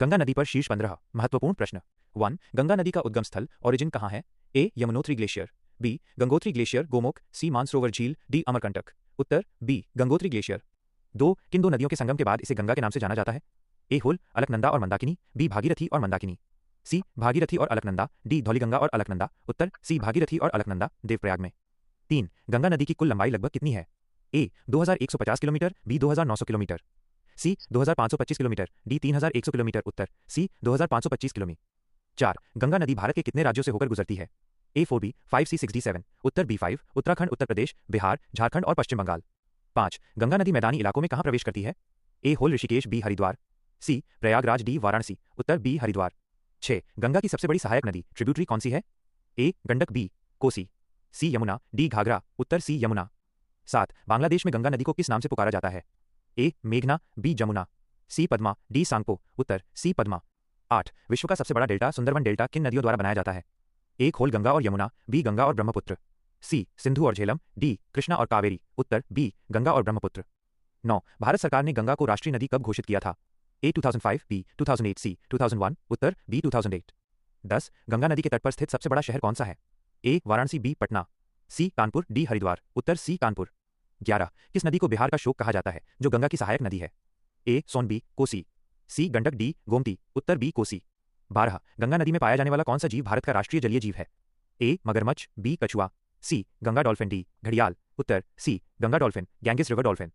गंगा नदी पर शीर्ष 15 महत्वपूर्ण प्रश्न। 1. गंगा नदी का उद्गम स्थल ओरिजिन कहाँ है? A. Yamunotri glacier, B. Gangotri glacier Gomukh, C. Mansarovar झील, डी. अमरकंटक। उत्तर बी. गंगोत्री ग्लेशियर। 2. किन दो नदियों के संगम के बाद इसे गंगा के नाम से जाना जाता है? ए. होल, अलकनंदा और मंदाकिनी, बी. भागीरथी और मंदाकिनी, सी. भागीरथी और अलकनंदा, डी. धौलीगंगा और अलकनंदा। उत्तर सी. भागीरथी और अलकनंदा, देवप्रयाग में। 3. गंगा नदी की कुल लंबाई लगभग कितनी है? ए. 2150 किलोमीटर, बी. 2900 किलोमीटर, सी. 2525 किलोमीटर, डी. 3100 किलोमीटर। उत्तर सी. 2525 किलोमीटर। 4. गंगा नदी भारत के कितने राज्यों से होकर गुजरती है? ए. 4B, 5C, 6D, 7। उत्तर बी. 5, उत्तराखंड, उत्तर प्रदेश, बिहार, झारखंड और पश्चिम बंगाल। 5. गंगा नदी मैदानी इलाकों में कहाँ प्रवेश करती है? ए. होल, Rishikesh, B. Haridwar, C. Prayagraj, D. Varanasi. उत्तर बी. हरिद्वार। 6. गंगा की सबसे बड़ी सहायक नदी ट्रिब्यूटरी कौन सी है? A. Gandak, B. Kosi, C. Yamuna, D. Ghaghara. उत्तर सी. यमुना। 7. बांग्लादेश में गंगा नदी को किस नाम से पुकारा जाता है? ए. मेघना, बी. जमुना, सी. पद्मा, डी. सांगपो। उत्तर सी. पद्मा। 8. विश्व का सबसे बड़ा डेल्टा सुंदरबन डेल्टा किन नदियों द्वारा बनाया जाता है? ए. खोल, गंगा और यमुना, बी. गंगा और ब्रह्मपुत्र, सी. सिंधु और झेलम, डी. कृष्णा और कावेरी। उत्तर बी. गंगा और ब्रह्मपुत्र। 9. भारत सरकार ने गंगा को राष्ट्रीय नदी कब घोषित किया था? ए. 2005, बी. 2008, सी. 2001। उत्तर बी. 2008। 10. गंगा नदी के तट पर स्थित सबसे बड़ा शहर कौन सा है? ए. वाराणसी, बी. पटना, सी. कानपुर, डी. हरिद्वार। उत्तर सी. कानपुर। 11. किस नदी को बिहार का शोक कहा जाता है जो गंगा की सहायक नदी है? ए. सोन, बी. कोसी, सी. गंडक, डी. गोमती। उत्तर बी. कोसी। 12. गंगा नदी में पाया जाने वाला कौन सा जीव भारत का राष्ट्रीय जलीय जीव है? ए. मगरमच्छ, बी. कछुआ, सी. Ganga dolphin, D. घड़ियाल। उत्तर C. Ganga dolphin, Ganges river dolphin.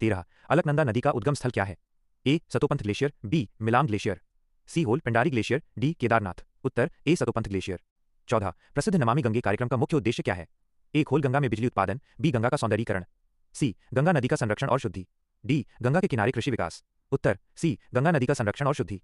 13. Alaknanda नदी का उद्गम स्थल क्या है? A. Satopanth glacier, B. Milam glacier, C. होल, पिंडारी ग्लेशियर, डी. केदारनाथ। उत्तर ए. सतोपंथ ग्लेशियर। 14. प्रसिद्ध नमामि गंगे कार्यक्रम का मुख्य उद्देश्य क्या है? ए. खोल गंगा में बिजली उत्पादन, बी. गंगा का सौंदर्यीकरण, सी. गंगा नदी का संरक्षण और शुद्धि, डी. गंगा के किनारे कृषि विकास। उत्तर सी. गंगा नदी का संरक्षण और शुद्धि।